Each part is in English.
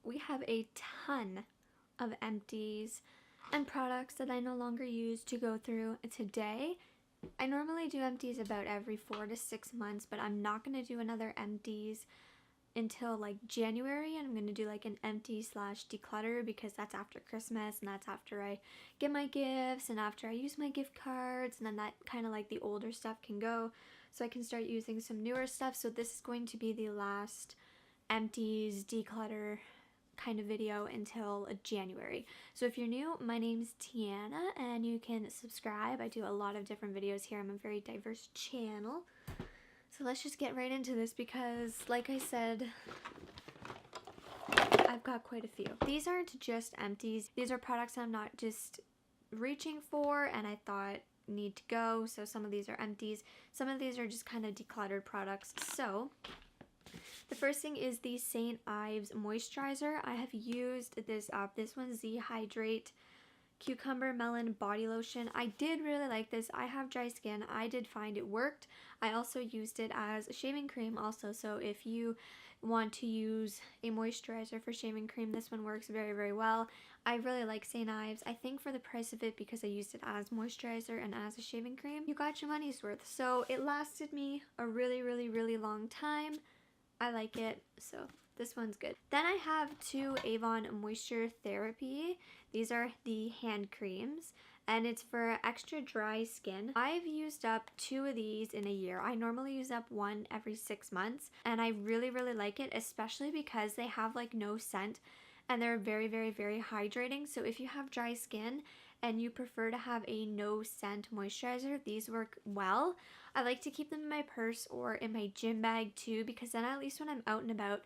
we have a ton of empties and products that I no longer use to go through today. I normally do empties about every 4 to 6 months, but I'm not going to do another empties until like January, and I'm going to do like an empty slash declutter because that's after Christmas and that's after I get my gifts and after I use my gift cards, and then that kind of like the older stuff can go so I can start using some newer stuff. So this is going to be the last empties declutter kind of video until January. So if you're new, my name's Tiana and you can subscribe. I do a lot of different videos here. I'm a very diverse channel. So let's just get right into this because, like I said, I've got quite a few. These aren't just empties. These are products I'm not just reaching for and I thought need to go. So some of these are empties. Some of these are just kind of decluttered products. So the first thing is the St. Ives moisturizer. I have used this up. This one's the Hydrate Cucumber Melon Body Lotion. I did really like this. I have dry skin. I did find it worked. I also used it as a shaving cream also. So if you want to use a moisturizer for shaving cream, this one works very, very well. I really like St. Ives. I think for the price of it, because I used it as moisturizer and as a shaving cream, you got your money's worth. So it lasted me a really, really, really long time. I like it. So this one's good. Then I have two Avon Moisture Therapy. These are the hand creams and it's for extra dry skin. I've used up 2 of these in a year. I normally use up 1 every 6 months and I really, really like it, especially because they have like no scent and they're very, very, very hydrating. So if you have dry skin and you prefer to have a no scent moisturizer, these work well. I like to keep them in my purse or in my gym bag too, because then at least when I'm out and about,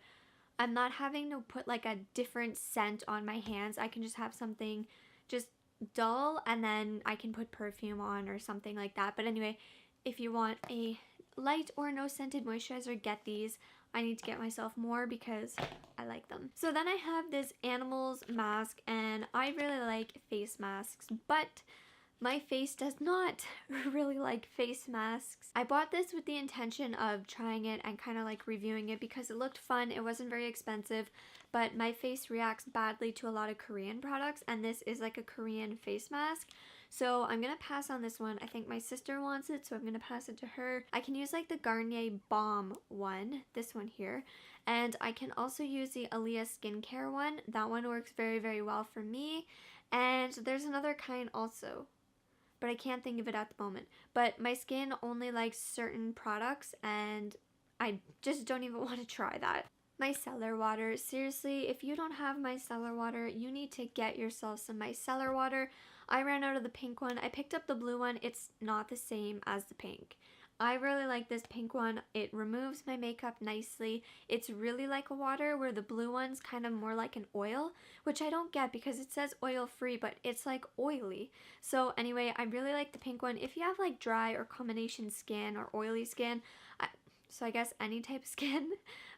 I'm not having to put like a different scent on my hands. I can just have something just dull and then I can put perfume on or something like that. But anyway, if you want a light or no scented moisturizer, get these. I need to get myself more because I like them. So then I have this Animals mask and I really like face masks, but my face does not really like face masks. I bought this with the intention of trying it and kind of like reviewing it because it looked fun. It wasn't very expensive, but my face reacts badly to a lot of Korean products and this is like a Korean face mask. So I'm gonna pass on this one. I think my sister wants it, so I'm gonna pass it to her. I can use like the Garnier Balm one, this one here, and I can also use the Aaliyah skincare one. That one works very, very well for me. And there's another kind also, but I can't think of it at the moment. But my skin only likes certain products and I just don't even want to try that. Micellar water. Seriously, if you don't have micellar water, you need to get yourself some micellar water. I ran out of the pink one. I picked up the blue one. It's not the same as the pink. I really like this pink one. It removes my makeup nicely. It's really like a water, where the blue one's kind of more like an oil, which I don't get because it says oil free, but it's like oily. So anyway, I really like the pink one. If you have like dry or combination skin or oily skin, so I guess any type of skin,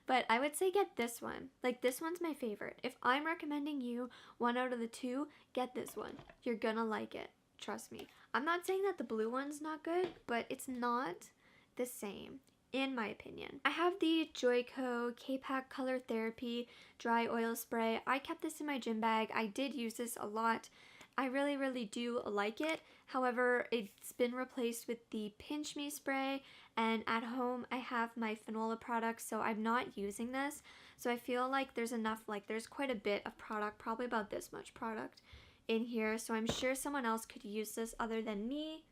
but I would say get this one. Like this one's my favorite. If I'm recommending you one out of the 2, get this one. You're gonna like it. Trust me. I'm not saying that the blue one's not good, but it's not the same, in my opinion. I have the Joico K-Pack Color Therapy Dry Oil Spray. I kept this in my gym bag. I did use this a lot. I really, really do like it. However, it's been replaced with the Pinch Me spray, and at home I have my Fanola products, so I'm not using this. So I feel like there's enough, like there's quite a bit of product, probably about this much product in here. So I'm sure someone else could use this other than me,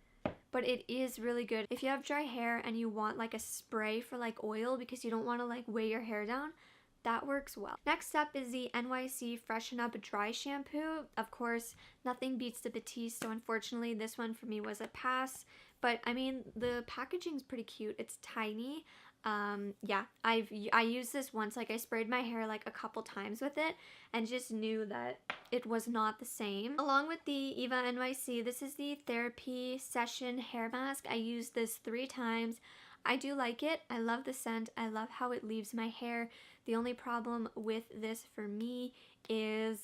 but it is really good. If you have dry hair and you want like a spray for like oil because you don't want to like weigh your hair down, that works well. Next up is the NYC Freshen Up Dry Shampoo. Of course, nothing beats the Batiste, so unfortunately this one for me was a pass. But I mean, the packaging's pretty cute. It's tiny. Yeah, I used this once. Like I sprayed my hair like a couple times with it and just knew that it was not the same. Along with the Eva NYC, this is the Therapy Session Hair Mask. I used this 3 times. I do like it. I love the scent. I love how it leaves my hair. The only problem with this for me is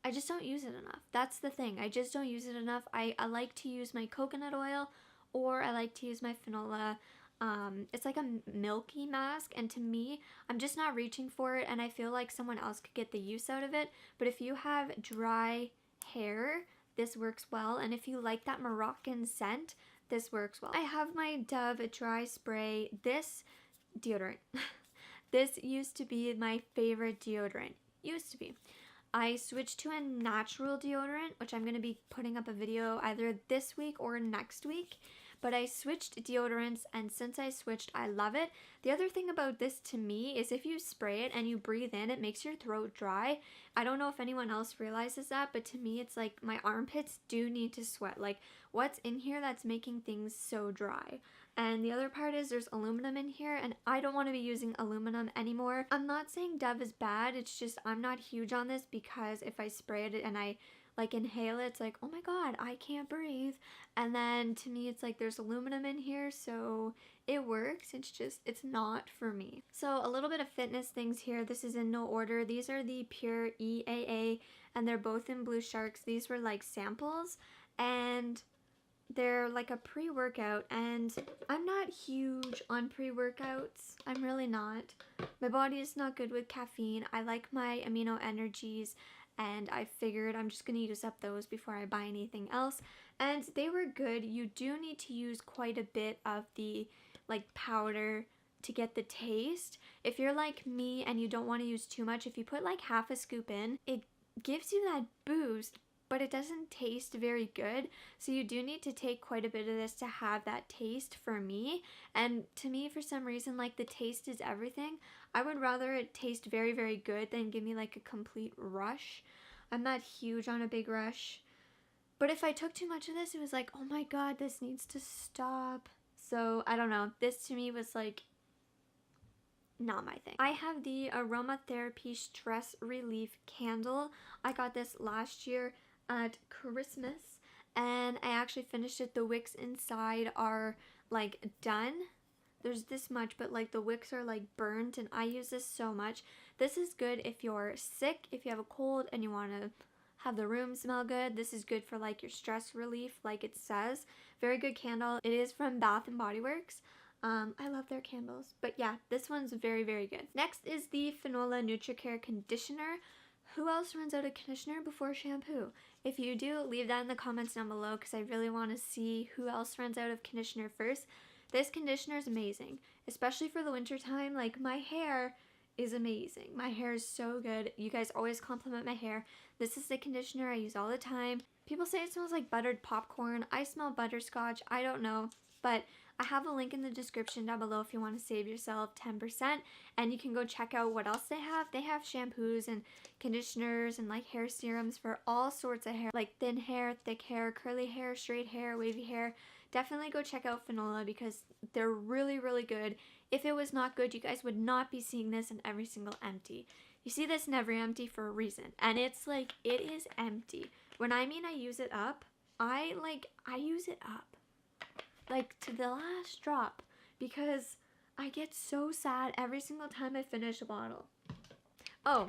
I just don't use it enough. That's the thing. I just don't use it enough. I like to use my coconut oil, or I like to use my Fanola it's like a milky mask, and to me, I'm just not reaching for it, and I feel like someone else could get the use out of it. But if you have dry hair, this works well, and if you like that Moroccan scent, this works well. I have my Dove dry spray. This deodorant this used to be my favorite deodorant. Used to be. I switched to a natural deodorant, which I'm going to be putting up a video either this week or next week. But I switched deodorants, and since I switched, I love it. The other thing about this to me is if you spray it and you breathe in, it makes your throat dry. I don't know if anyone else realizes that, but to me, it's like my armpits do need to sweat. Like, what's in here that's making things so dry? And the other part is there's aluminum in here, and I don't want to be using aluminum anymore. I'm not saying Dove is bad, it's just I'm not huge on this because if I spray it and I like inhale it, it's like, oh my god, I can't breathe. And then to me it's like there's aluminum in here, so it works, it's just it's not for me. So a little bit of fitness things here. This is in no order. These are the Pure EAA, and they're both in Blue Sharks. These were like samples, and they're like a pre-workout, and I'm not huge on pre-workouts. I'm really not. My body is not good with caffeine. I like my amino energies, and I figured I'm just going to use up those before I buy anything else. And they were good. You do need to use quite a bit of the like powder to get the taste. If you're like me and you don't want to use too much, if you put like half a scoop in, it gives you that boost, but it doesn't taste very good. So you do need to take quite a bit of this to have that taste for me. And to me, for some reason, like the taste is everything. I would rather it taste very, very good than give me like a complete rush. I'm not huge on a big rush. But if I took too much of this, it was like, oh my god, this needs to stop. So I don't know. This to me was like not my thing. I have the Aromatherapy Stress Relief Candle. I got this last year at Christmas, and I actually finished it. The wicks inside are like done. There's this much, but like the wicks are like burnt, and I use this so much. This is good if you're sick, if you have a cold and you want to have the room smell good. This is good for like your stress relief, like it says. Very good candle. It is from Bath and Body Works. I love their candles, but yeah, this one's very, very good. Next is the Fanola NutriCare Conditioner. Who else runs out of conditioner before shampoo? If you do, leave that in the comments down below because I really want to see who else runs out of conditioner first. This conditioner is amazing, especially for the winter time. Like, my hair is amazing. My hair is so good. You guys always compliment my hair. This is the conditioner I use all the time. People say it smells like buttered popcorn. I smell butterscotch. I don't know, but I have a link in the description down below if you want to save yourself 10%, and you can go check out what else they have. They have shampoos and conditioners and like hair serums for all sorts of hair, like thin hair, thick hair, curly hair, straight hair, wavy hair. Definitely go check out Fanola because they're really, really good. If it was not good, you guys would not be seeing this in every single empty. You see this in every empty for a reason, and it's like, it is empty. When I mean I use it up, I use it up. Like to the last drop, because I get so sad every single time I finish a bottle. Oh,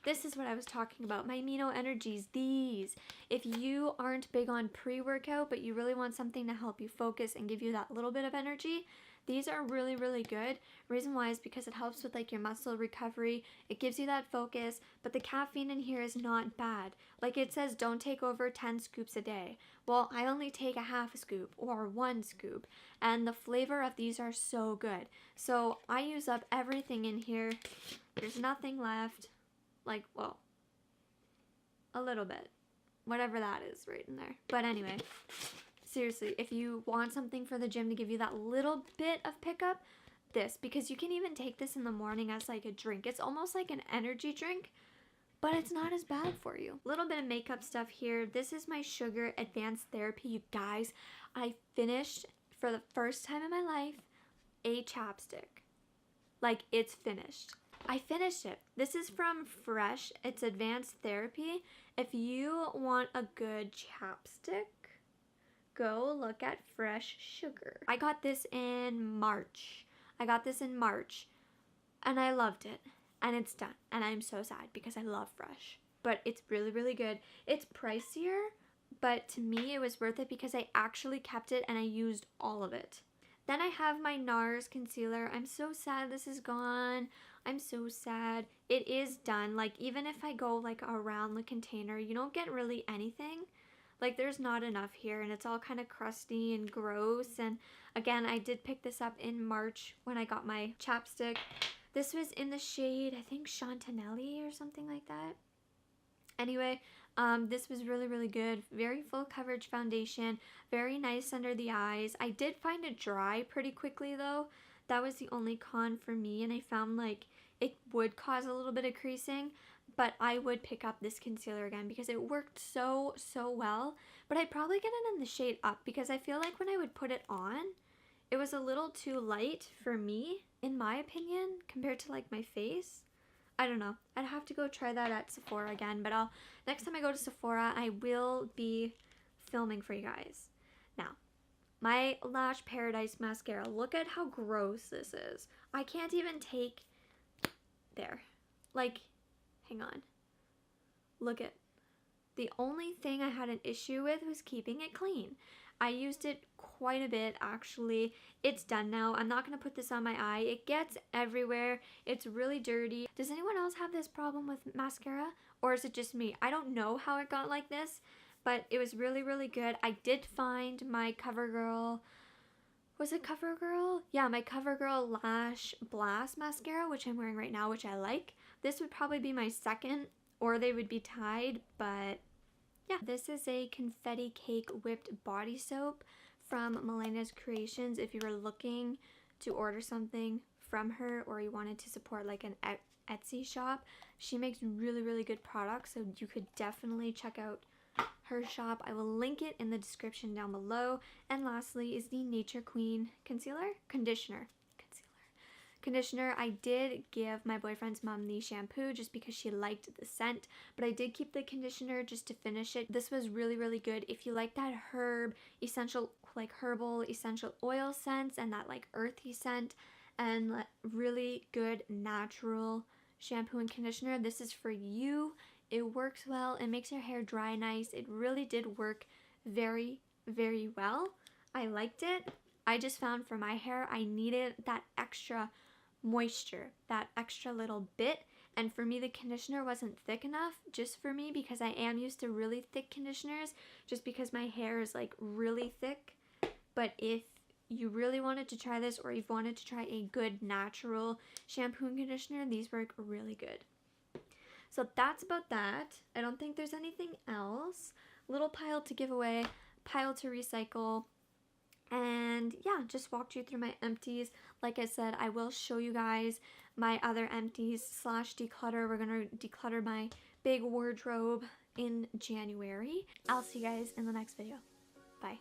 this is what I was talking about, my amino energies. These, if you aren't big on pre-workout but you really want something to help you focus and give you that little bit of energy, these are really, really good. Reason why is because it helps with like your muscle recovery. It gives you that focus, but the caffeine in here is not bad. Like it says, don't take over 10 scoops a day. Well, I only take a half a scoop or 1 scoop, and the flavor of these are so good. So I use up everything in here. There's nothing left. Like, well, a little bit. Whatever that is right in there. But anyway, seriously, if you want something for the gym to give you that little bit of pickup, this, because you can even take this in the morning as like a drink. It's almost like an energy drink, but it's not as bad for you. Little bit of makeup stuff here. This is my Sugar Advanced Therapy. You guys, I finished for the first time in my life a chapstick. Like, it's finished. I finished it. This is from Fresh. It's Advanced Therapy. If you want a good chapstick, go look at Fresh Sugar. I got this in March. And I loved it. And it's done. And I'm so sad because I love Fresh. But it's really, really good. It's pricier, but to me it was worth it because I actually kept it and I used all of it. Then I have my NARS concealer. I'm so sad this is gone. I'm so sad. It is done. Like, even if I go like around the container, you don't get really anything. Like, there's not enough here, and it's all kind of crusty and gross. And again, I did pick this up in March when I got my chapstick. This was in the shade, I think Chantanelli or something like that. Anyway, this was really, really good. Very full coverage foundation. Very nice under the eyes. I did find it dry pretty quickly though. That was the only con for me, and I found like it would cause a little bit of creasing, but I would pick up this concealer again because it worked so well. But I'd probably get it in the shade Up because I feel like when I would put it on, it was a little too light for me, in my opinion, compared to like my face. I don't know. I'd have to go try that at Sephora again, but next time I go to Sephora, I will be filming for you guys. Now, my Lash Paradise mascara. Look at how gross this is. I can't even take there. Like, hang on. Look at. The only thing I had an issue with was keeping it clean. I used it quite a bit actually. It's done now. I'm not going to put this on my eye. It gets everywhere. It's really dirty. Does anyone else have this problem with mascara? Or is it just me? I don't know how it got like this, but it was really, really good. I did find my CoverGirl, was it CoverGirl? Yeah, my CoverGirl Lash Blast mascara, which I'm wearing right now, which I like. This would probably be my second, or they would be tied, but yeah. This is a confetti cake whipped body soap from Melena's Creations. If you were looking to order something from her or you wanted to support like an Etsy shop, she makes really, really good products, so you could definitely check out her shop. I will link it in the description down below. And lastly is the Nature Queen conditioner. I did give my boyfriend's mom the shampoo just because she liked the scent, but I did keep the conditioner just to finish it. This was really, really good. If you like that herbal essential oil scents and that like earthy scent and really good natural shampoo and conditioner, this is for you. It works well. It makes your hair dry nice. It really did work very, very well. I liked it. I just found for my hair I needed that extra moisture, that extra little bit, and for me the conditioner wasn't thick enough just for me because I am used to really thick conditioners just because my hair is like really thick. But if you really wanted to try this, or you've wanted to try a good natural shampoo and conditioner, these work really good. So that's about that. I don't think there's anything else. Little pile to give away, pile to recycle. And yeah, just walked you through my empties. Like I said, I will show you guys my other empties / declutter. We're going to declutter my big wardrobe in January. I'll see you guys in the next video. Bye.